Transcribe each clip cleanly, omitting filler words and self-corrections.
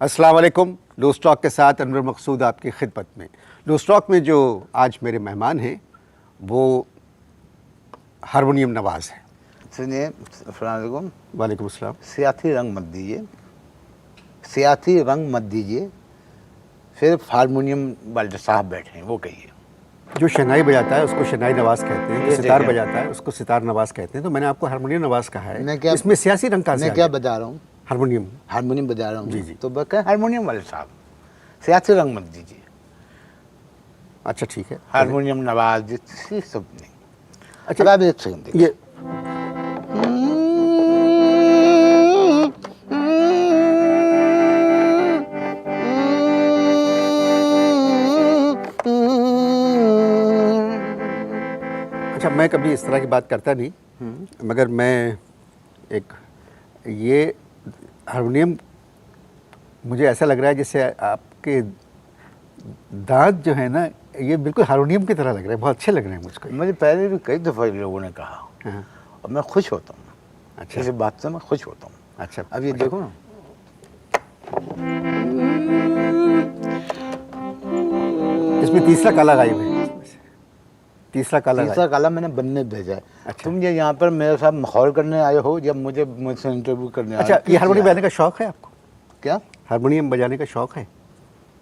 अस्सलाम वालेकुम। Loose talk के साथ अनवर मकसूद आपकी खिदमत में। लूज़ टॉक में जो आज मेरे मेहमान हैं वो हारमोनियम नवाज़ हैं। सुनिए, अस्सलाम वालेकुम। वालेकुम अस्सलाम। सियासी रंग मत दीजिए, सियासी रंग मत दीजिए। सिर्फ हारमोनियम वाले साहब बैठे हैं, वो कहिए। जो शहनाई बजाता है उसको शहनाई नवाज़ कहते हैं, जो ये सितार देखिए। बजाता है उसको सितार नवाज़ कहते हैं। तो मैंने आपको हारमोनियम नवाज़ कहा है, मैं क्या इसमें सियासी रंग कहाँ से मैं आ क्या गया? बजा रहा हूँ? हारमोनियम। हारमोनियम बजा रहा हूँ। जी, जी। तो बस हारमोनियम वाले साहब, सियासी रंग मत दीजिए। अच्छा ठीक है। हारमोनियम नवाज ये सब नहीं। अच्छा, अब आप एक सेकंड देखिए। ये अच्छा, मैं कभी इस तरह की बात करता नहीं, मगर मैं एक ये हारमोनियम मुझे ऐसा लग रहा है जैसे आपके दांत जो है ना ये बिल्कुल हारमोनियम की तरह लग रहे हैं, बहुत अच्छे लग रहे हैं मुझको। मुझे पहले भी कई दफ़ा लोगों ने कहा हाँ, और मैं खुश होता हूँ। अच्छा इस बात से मैं खुश होता हूँ। अच्छा। अब ये देखो ना, इसमें तीसरा काला गायब है, तीसरा काला तीसरा गायब। काला मैंने बनने भेजा है। अच्छा। तुम ये यहाँ पर मेरे साथ माहौल करने आए हो, जब मुझसे इंटरव्यू करने आए हो। अच्छा, ये हारमोनियम बजाने का शौक है आपको? क्या? हारमोनियम बजाने का शौक है?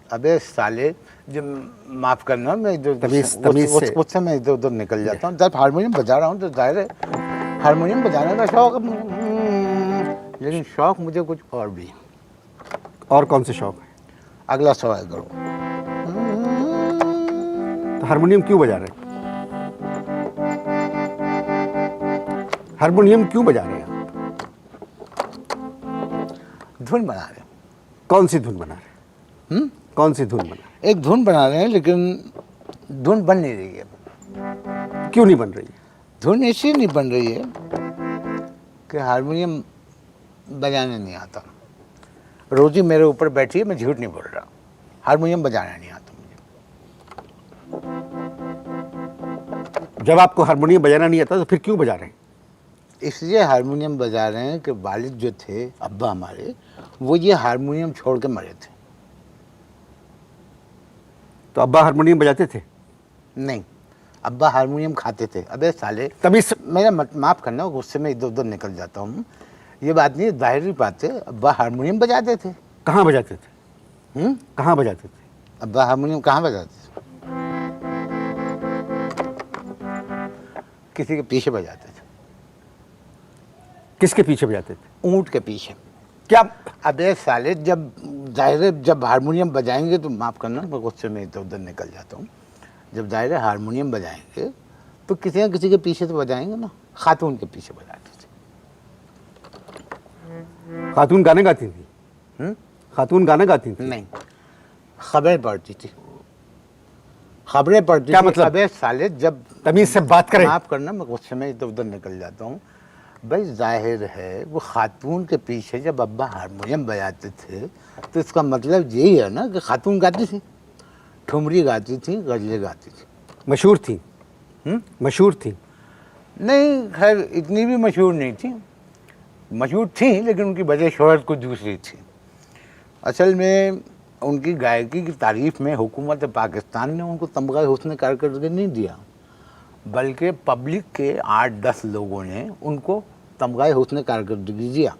अबे साले, जब माफ करना, मैं तमीज़ से। उससे मैं इधर उधर निकल जाता हूँ। जब हारमोनियम बजा रहा हूँ तो जाहिर है हारमोनियम बजाने का शौक है मुझे। लेकिन शौक मुझे कुछ और भी है। और कौन से शौक है? अगला सवाल करो। तो हारमोनियम क्यों बजा रहे हैं? हारमोनियम क्यों बजा रहे हैं आप? धुन बना रहे हैं। कौन सी धुन बना रहे हैं? कौन सी धुन बना रहे हैं? एक धुन बना रहे हैं, लेकिन धुन बन नहीं रही है। क्यों नहीं बन रही है? धुन इसलिए नहीं बन रही है कि हारमोनियम बजाने नहीं आता। रोजी मेरे ऊपर बैठी है, मैं झूठ नहीं बोल रहा। हारमोनियम बजाना नहीं आता मुझे। जब आपको हारमोनियम बजाना नहीं आता तो फिर क्यों बजा रहे हैं? इसलिए हारमोनियम बजा रहे हैं कि वालिद जो थे, अब्बा हमारे, वो ये हारमोनियम छोड़ के मरे थे। तो अब्बा हारमोनियम बजाते थे? नहीं, अब्बा हारमोनियम खाते थे। अबे साले, तभी मेरा माफ़ करना, गुस्से में इधर उधर निकल जाता हूँ। ये बात नहीं, जाहिर बात है, अब्बा हारमोनियम बजाते थे। कहाँ बजाते थे? कहाँ बजाते थे? अब्बा हारमोनियम कहाँ बजाते थे? किसी के पीछे बजाते थे। किसके पीछे बजाते थे? ऊँट के पीछे। क्या? अबे साले, जब जाहिर है जब हारमोनियम बजाएंगे तो माफ़ करना, मैं गुस्से में इधर उधर निकल जाता हूँ। जब जाहिर है हारमोनियम बजाएंगे तो किसी न किसी के पीछे तो बजाएंगे ना। खातून के पीछे बजाते थे। खातून गाने गाती थी? खातून गाना गाती थी? नहीं, खबरें पढ़ती थी। खबरें पढ़ती क्या थी। मतलब? अबे साले, जब तमीज़ से बात करें। माफ़ करना, मैं गुस्से में इधर उधर निकल जाता हूँ। भाई जाहिर है वो खातून के पीछे जब अब्बा हारमोनियम बजाते थे तो इसका मतलब यही है ना कि खातून गाती थी, ठुमरी गाती थी, गज़लें गाती थी। मशहूर थी? मशहूर थी? नहीं, खैर इतनी भी मशहूर नहीं थी। मशहूर थी, लेकिन उनकी वजह शोहरत कुछ दूसरी थी। असल में उनकी गायकी की तारीफ़ में हुकूमत पाकिस्तान ने उनको तमगा हुस्न कारकर्दगी नहीं दिया, बल्कि पब्लिक के 8-10 लोगों ने उनको तमगा हुस्न कारकर्दगी दिया।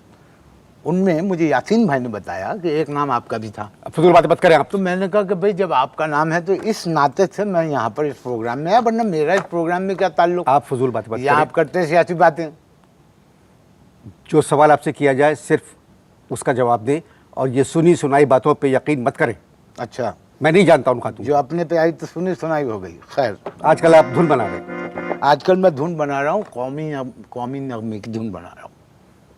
उनमें मुझे यासीन भाई ने बताया कि एक नाम आपका भी था। अब फजूल बातें मत करें आप। तो मैंने कहा कि भाई जब आपका नाम है तो इस नाते से मैं यहाँ पर इस प्रोग्राम में आया, वरना मेरा इस प्रोग्राम में क्या ताल्लुक। आप फजूल बातें मत या करें। आप करते हैं सियासी बातें। जो सवाल आपसे किया जाए सिर्फ उसका जवाब दें और ये सुनी सुनाई बातों पे यकीन मत करें। अच्छा, मैं नहीं जानता उन खातून जो अपने पे आई तो सुनी सुनाई हो गई। खैर, आजकल आप धुन बना रहे हैं। आजकल मैं धुन बना रहा हूँ, कौमी नगमे की धुन बना रहा हूँ।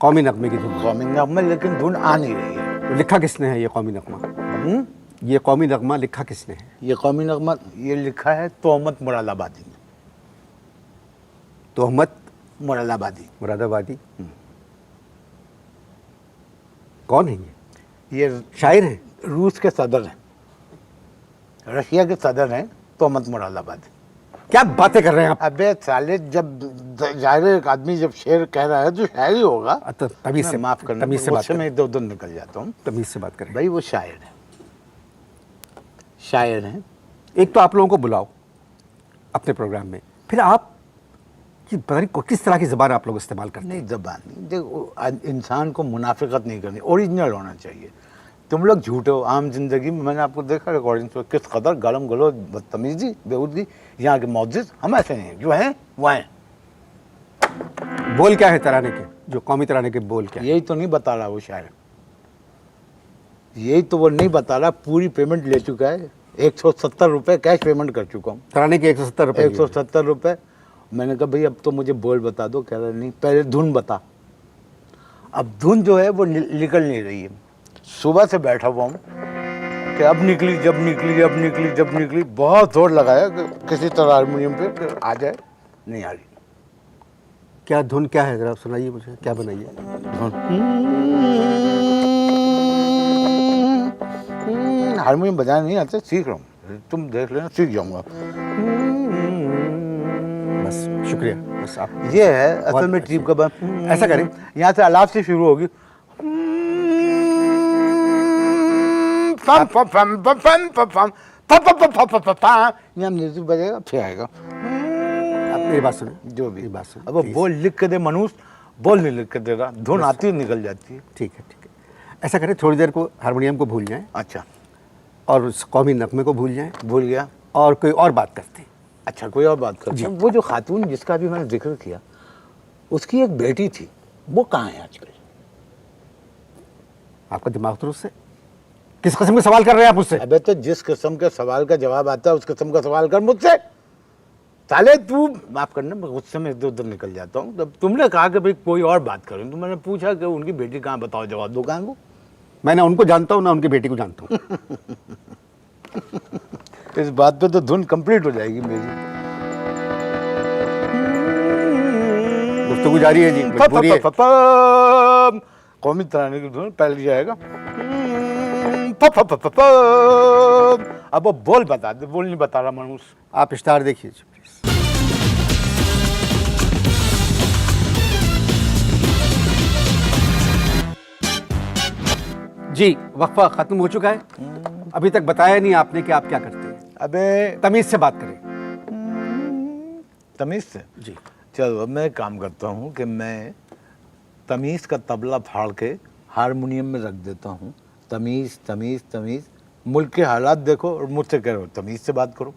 कौमी नगमे की धुन? कौमी नगमे, लेकिन धुन आ नहीं रही है। तो लिखा किसने है ये कौमी नगमा? ये कौमी नगमा लिखा किसने है? ये कौमी नगमा ये लिखा है तोहमत मुरादाबादी ने। तोहमत मुरादाबादी। मुरादाबादी? कौन है ये? ये शायर है? रूस के सदर हैं, रशिया के सदर हैं, तोहमत मुरादाबादी। क्या बातें कर रहे हैं आप? अबे साले, जब जाहिर है एक आदमी जब शेर कह रहा है तो शायर ही होगा। तो तमीज से माफ करना, तमीज से बात उससे मैं करें, इधर उधर निकल जाता हूँ। तमीज से बात करें। भाई वो शायर है, शायर है। एक तो आप लोगों को बुलाओ अपने प्रोग्राम में, फिर आप कि पता नहीं किस तरह की ज़बान आप लोग इस्तेमाल करते हैं। नहीं, जबान नहीं, देखो इंसान को मुनाफिकत नहीं करनी, ओरिजिनल होना चाहिए। तुम लोग झूठे हो आम जिंदगी में, मैंने आपको देखा रिकॉर्डिंग पे किस कदर गलम गलो बदतमीजी बेहूदगी यहाँ के मौजिज, हम ऐसे नहीं हैं, जो हैं वो हैं। बोल क्या है तराने के, जो कौमी तराने के बोल क्या है? यही तो नहीं बता रहा वो शायर, यही तो वो नहीं बता रहा। पूरी पेमेंट ले चुका है, 170 रुपये कैश पेमेंट कर चुका हूँ। तराने के 170 रुपये। 170 रुपये। मैंने कहा भाई अब तो मुझे बोल बता दो, कह रहा नहीं पहले धुन बता। अब धुन जो है वो निकल नहीं रही है। सुबह से बैठा हुआ हूँ कि अब निकली, जब निकली, अब निकली, जब निकली। बहुत जोर लगाया कि किसी तरह हारमोनियम पे कि आ जाए, नहीं आ रही। क्या धुन क्या है, जरा सुनाइए मुझे, क्या बनाइए? हारमोनियम बजाना नहीं आता, सीख रहा हूँ, तुम देख लेना, सीख जाऊंगा। बस शुक्रिया, बस आप ये है असल में ट्रिप का बात। ऐसा करें, यहाँ से अलाप से शुरू होगी। पम पम पम पम पम पम पम पम पम पम पम पम पम, यहाँ म्यूजिक बजेगा, फिर आएगा। आप मेरी बात सुने, जो भी मेरी बात सुने। अब वो बोल लिख के दे मनुष्य, बोल नहीं लिख के दे रहा, धुन आती है निकल जाती है। ठीक है, ठीक है। ऐसा करें, थोड़ी देर को हारमोनियम को भूल जाएं अच्छा, और उस कौमी नगमे को भूल जाएं भूल गया। और कोई और बात करते हैं। अच्छा, कोई और बात करते हैं। वो जो खातून जिसका भी मैंने जिक्र किया, उसकी एक बेटी थी, वो कहाँ है आजकल? आपका दिमाग दुरुस्त है? किस किस्म के सवाल कर रहे हैं आप मुझसे? अबे तो जिस किस्म के सवाल का जवाब आता है उस किस्म का सवाल कर मुझसे। साले तू, माफ करना, मैं गुस्से में इधर उधर निकल जाता हूँ। जब तुमने कहा कि भाई कोई और बात करें, तो मैंने पूछा कि उनकी बेटी कहाँ, बताओ, जवाब दो कहाँ को। मैं ना उनको जानता हूँ ना उनकी बेटी को जानता हूँ। इस बात पे तो धुन कंप्लीट हो जाएगी मेरी। गुफ्तगू जारी है जी, मजबूरी है। कौमी तराने की धुन पहले जाएगा। अब वो बोल बता दे, बोल नहीं बता रहा मनुष्य। आप स्टार देखिए जी, प्लीज। जी, वक्फा खत्म हो चुका है। अभी तक बताया नहीं आपने कि आप क्या करते हैं। अबे तमीज से बात करें। तमीज से जी, चलो, अब मैं काम करता हूँ कि मैं तमीज का तबला फाड़ के हारमोनियम में रख देता हूँ। तमीज तमीज तमीज, मुल्क के हालात देखो और मुझसे कह रहे हो तमीज से बात करो।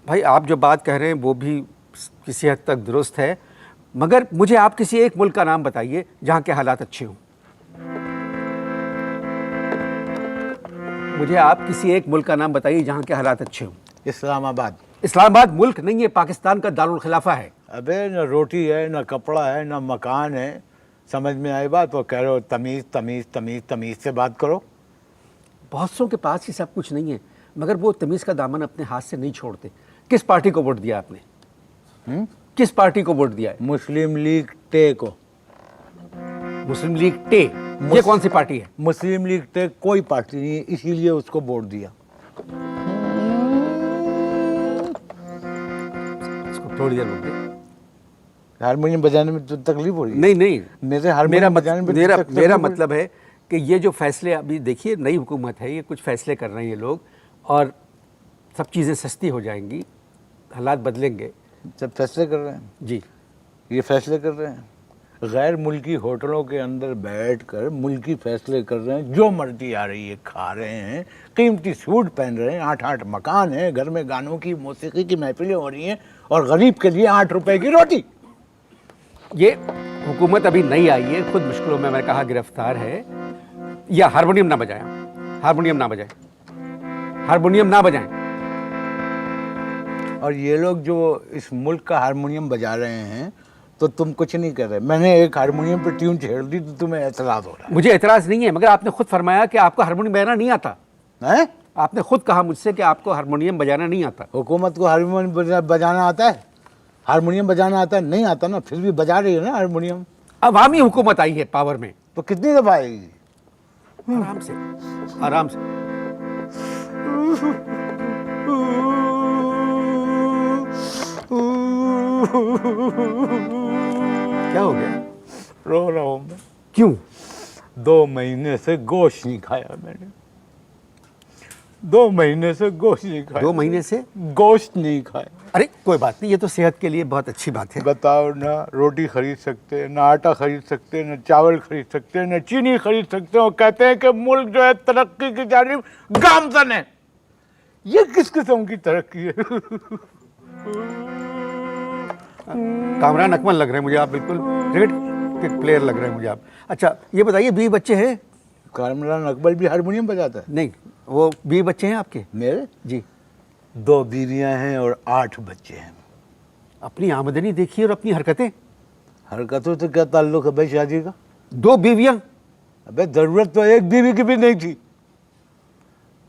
भाई आप जो बात कह रहे हैं वो भी किसी हद तक दुरुस्त है, मगर मुझे आप किसी एक मुल्क का नाम बताइए जहाँ के हालात अच्छे हों। मुझे आप किसी एक मुल्क का नाम बताइए जहाँ के हालात अच्छे हों। इस्लामाबाद। इस्लामाबाद मुल्क नहीं है, पाकिस्तान का दारुल खिलाफा है। अबे न रोटी है, न कपड़ा है, न मकान है, समझ में आई बात? वो कह रहे हो तमीज़ तमीज़ तमीज़, तमीज़ से बात करो। बहुत सौ के पास ही सब कुछ नहीं है, मगर वो तमीज़ का दामन अपने हाथ से नहीं छोड़ते। किस पार्टी को वोट दिया आपने? किस पार्टी को वोट दिया है? मुस्लिम लीग टे को। मुस्लिम लीग टे, ये कौन सी पार्टी है? मुस्लिम लीग टे कोई पार्टी नहीं है, इसीलिए उसको वोट दिया। इसको थोड़ी देर रुक। हारमोनियम बजाने में तो तकलीफ हो रही है? नहीं नहीं, मेरे हारमोनियम बजाने में मेरा मतलब है कि ये जो फैसले अभी देखिए, नई हुकूमत है, ये कुछ फैसले कर रहे हैं ये लोग, और सब चीज़ें सस्ती हो जाएंगी, हालात बदलेंगे। सब फैसले कर रहे हैं जी, ये फैसले कर रहे हैं, गैर मुल्की होटलों के अंदर बैठकर मुल्की फैसले कर रहे हैं। जो मर्जी आ रही है खा रहे हैं, कीमती सूट पहन रहे हैं, 8-8 मकान है, घर में गानों की मौसीकी की महफिलें हो रही हैं, और गरीब के लिए 8 रुपए की रोटी। ये हुकूमत अभी नई आई है, खुद मुश्किलों में, मैंने कहा, गिरफ्तार है। या हारमोनियम ना बजाएं, हारमोनियम ना बजाएं, हारमोनियम ना बजाएं। और ये लोग जो इस मुल्क का हारमोनियम बजा रहे हैं तो तुम कुछ नहीं कर रहे। मैंने एक हारमोनियम पर ट्यून छेड़ दी तो तुम्हें एतराज़ हो रहा है। मुझे एतराज़ नहीं है, मगर आपने खुद फरमाया कि आपको हारमोनियम बजाना नहीं आता है? आपने खुद कहा मुझसे कि आपको हारमोनियम बजाना नहीं आता। हुकूमत को हारमोनियम बजाना आता है? हारमोनियम बजाना आता है? नहीं आता ना, फिर भी बजा रही है ना हारमोनियम। अवामी हुकूमत आई है पावर में, तो कितनी दफा आएगी? आराम से, आराम से। क्या हो गया? रो रहा हूँ मैं। क्यों? 2 महीने से गोश्त नहीं खाया मैंने। 2 महीने से गोश्त नहीं खाया। 2 महीने से गोश्त नहीं खाया। अरे कोई बात नहीं, ये तो सेहत के लिए बहुत अच्छी बात है। बताओ ना, रोटी खरीद सकते हैं, ना आटा खरीद सकते हैं, ना चावल खरीद सकते हैं, ना चीनी खरीद सकते हैं, और कहते हैं कि मुल्क जो है तरक्की की जानिब गामजन है। ये किस किस्म की तरक्की है? कामरान अकमल लग रहे हैं मुझे आप, बिल्कुल क्रिकेट के प्लेयर लग रहे हैं मुझे आप। अच्छा ये बताइए, 20 बच्चे हैं? कामरान अकबर भी हारमोनियम बजाता है। नहीं, वो 20 बच्चे हैं आपके? मेरे जी। 2 बीवियां हैं और 8 बच्चे हैं। अपनी आमदनी देखिए और अपनी हरकतें। हरकतों से क्या ताल्लुक है भाई शादी का? 2 बीवियां। अबे जरूरत तो एक बीवी की भी नहीं थी।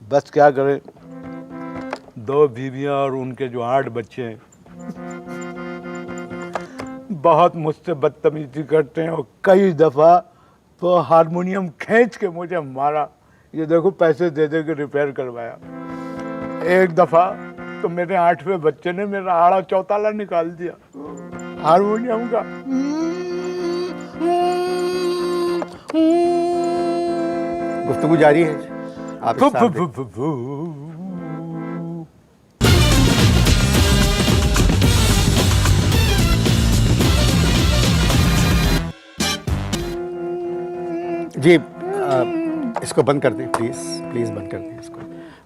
बस क्या करे, 2 बीवियां और उनके जो 8 बच्चे हैं बहुत मुझसे बदतमीजी करते हैं, और कई दफा तो हारमोनियम खींच के मुझे मारा। ये देखो पैसे दे दे के रिपेयर करवाया। एक दफा तो मेरे 8वें बच्चे ने मेरा आड़ा चौताला निकाल दिया हारमोनियम का। गुफ्तगू जारी है आप इस साथ देख- जी इसको बंद कर दें प्लीज़, प्लीज़ बंद कर दें इसको।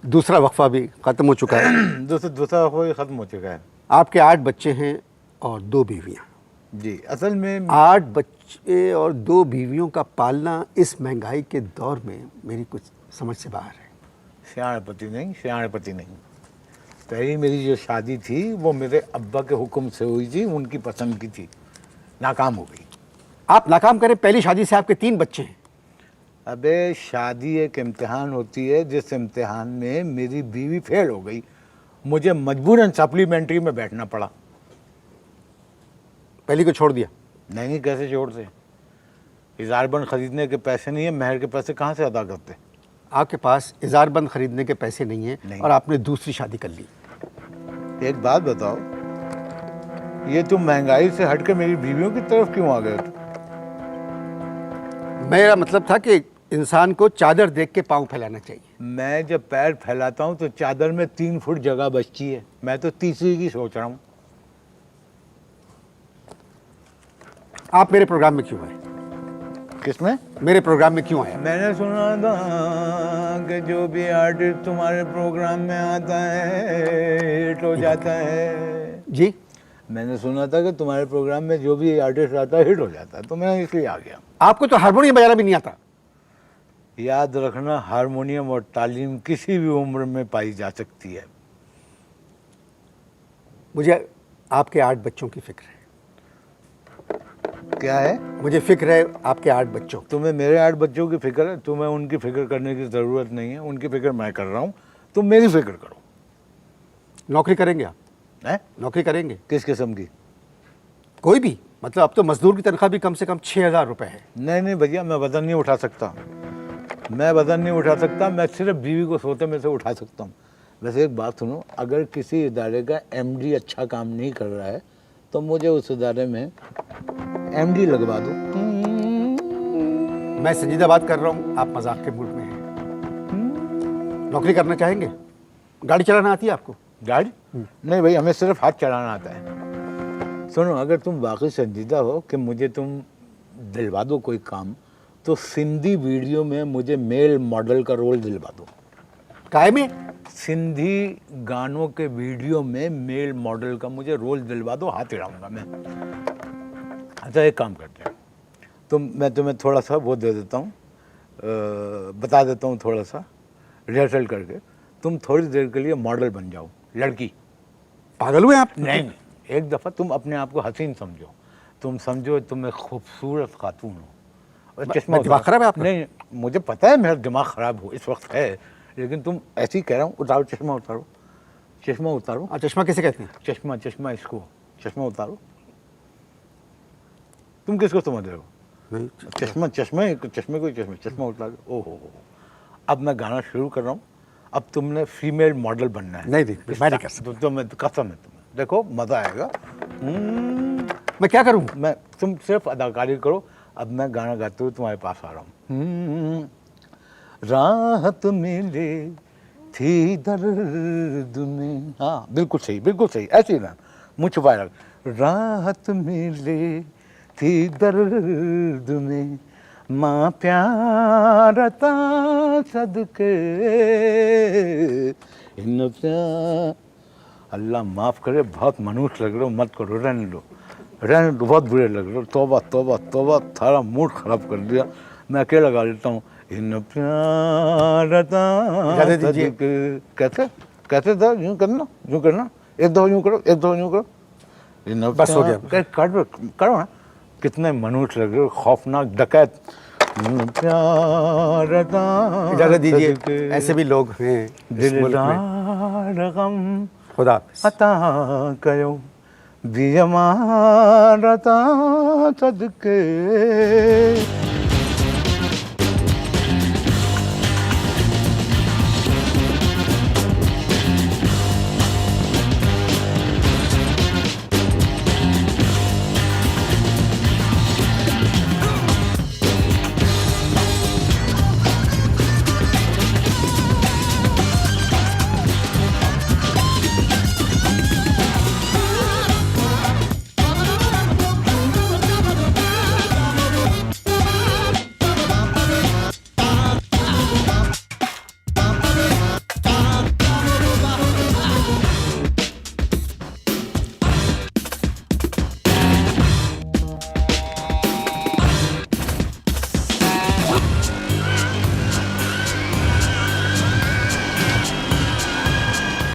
दूसरा वक्फा भी ख़त्म हो चुका है। दूसरा कोई खत्म हो चुका है। आपके 8 बच्चे हैं और 2 बीवियां। जी, असल में 8 बच्चे और 2 बीवियों का पालना इस महंगाई के दौर में मेरी कुछ समझ से बाहर है। सियाणपति नहीं। पहली मेरी जो शादी थी वो मेरे अब्बा के हुक्म से हुई थी, उनकी पसंद की थी, नाकाम हो गई। आप नाकाम करें, पहली शादी से आपके 3 बच्चे हैं। अबे शादी एक इम्तिहान होती है, जिस इम्तिहान में मेरी बीवी फेल हो गई, मुझे मजबूरन सप्लीमेंट्री में बैठना पड़ा। पहली को छोड़ दिया? नहीं, कैसे छोड़ दे? इजारबंद खरीदने के पैसे नहीं है, महर के पैसे कहाँ से अदा करते? आपके पास इजारबंद खरीदने के पैसे नहीं हैं नहीं। और आपने दूसरी शादी कर ली। एक बात बताओ, ये तुम महंगाई से हटकर मेरी बीवियों की तरफ क्यों आ गए? मेरा मतलब था कि इंसान को चादर देख के पाँव फैलाना चाहिए। मैं जब पैर फैलाता हूँ तो चादर में 3 फुट जगह बचती है। मैं तो तीसरी की सोच रहा हूँ। आप मेरे प्रोग्राम में क्यों आए? किसमें? मेरे प्रोग्राम में क्यों आए? मैंने सुना था कि जो भी आर्टिस्ट तुम्हारे प्रोग्राम में आता है हिट हो जाता है। जी, मैंने सुना था कि तुम्हारे प्रोग्राम में जो भी आर्टिस्ट आता है हिट हो जाता है, तो मैं इसलिए आ गया। आपको तो हारमोनियम बजाना भी नहीं आता। याद रखना, हारमोनियम और तालीम किसी भी उम्र में पाई जा सकती है। मुझे आपके 8 बच्चों की फिक्र है। क्या है? मुझे फिक्र है आपके 8 बच्चों। तुम्हें मेरे 8 बच्चों की फिक्र है? तुम्हें उनकी फिक्र करने की ज़रूरत नहीं है, उनकी फिक्र मैं कर रहा हूँ, तुम मेरी फिक्र करो। नौकरी करेंगे आप? हैं? नौकरी करेंगे? किस किस्म की? कोई भी, मतलब अब तो मजदूर की तनख्वाह भी कम से कम 6,000 रुपये है। नहीं भैया, मैं वजन नहीं उठा सकता। मैं वजन नहीं उठा सकता, मैं सिर्फ बीवी को सोते में से उठा सकता हूँ। वैसे एक बात सुनो, अगर किसी इदारे का एमडी अच्छा काम नहीं कर रहा है तो मुझे उस इदारे में एमडी लगवा दो। मैं संजीदा बात कर रहा हूँ, आप मजाक के मूड में हैं। नौकरी करना चाहेंगे? गाड़ी चलाना आती है आपको? गाड़ी? नहीं भाई, हमें सिर्फ हाथ चलाना आता है। सुनो, अगर तुम वाकई संजीदा हो कि मुझे तुम दिलवा दो कोई काम, तो सिंधी वीडियो में मुझे मेल मॉडल का रोल दिलवा दो। काय में? सिंधी गानों के वीडियो में मेल मॉडल का मुझे रोल दिलवा दो, हाथ हिलाऊंगा मैं। अच्छा, एक काम करते हैं, मैं तुम्हें थोड़ा सा वो दे देता हूँ, बता देता हूँ थोड़ा सा रिहर्सल करके। तुम थोड़ी देर के लिए मॉडल बन जाओ, लड़की। पागल हुए आप? नहीं, एक दफ़ा तुम अपने आप को हसीन समझो। तुम समझो तुम एक खूबसूरत खातून हो। और चश्मा दिमाग खराब है आपका? नहीं, मुझे पता है मेरा दिमाग खराब हो इस वक्त है, लेकिन तुम ऐसे ही कह रहा हूँ। उतारो चश्मा, उतारो चश्मा, उतारो। चश्मा किसे कहते हैं? चश्मा, चश्मा, इसको चश्मा उतारो। तुम किसको समझ रहे हो? नहीं, चश्मा, चश्मे को चश्मे, चश्मा उतारो। ओहो, अब मैं गाना शुरू कर रहा हूँ। अब तुमने फीमेल मॉडल बनना है। नहीं, मैं नहीं कर सकता। तो मैं कसम है तुम्हें, देखो मज़ा आएगा। मैं क्या करूं? मैं, तुम सिर्फ अदाकारी करो, अब मैं गाना गाते हुए तुम्हारे पास आ रहा हूँ। राहत मिले थी दर्द में, हाँ बिल्कुल सही, ऐसे ही ना, मुँह छुपाए रख। राहत मिले थी दर्द में, माँ प्यारता सदके इन प्यार। अल्लाह माफ़ करे, बहुत मनुष्य लग रहे हो, मत करो, रहने दो, बहुत बुरे लग रहे हो। तौबा तौबा तौबा, थारा मूड खराब कर दिया। मैं अकेला गा लेता हूँ। इन प्यारता इजाज़त दीजिए। कैसे कैसे था, यूँ करना, एक दो यूँ करो, इन बस हो गया। करो ना। कितने मनुष्य लग रहे हो, खौफनाक डकैत। प्यारता इजाज़त दीजिए, ऐसे भी लोग हैं इस मुल्क में। दिलदार गम खुदा हाफ़िज़। अता कयो दियमारता सदके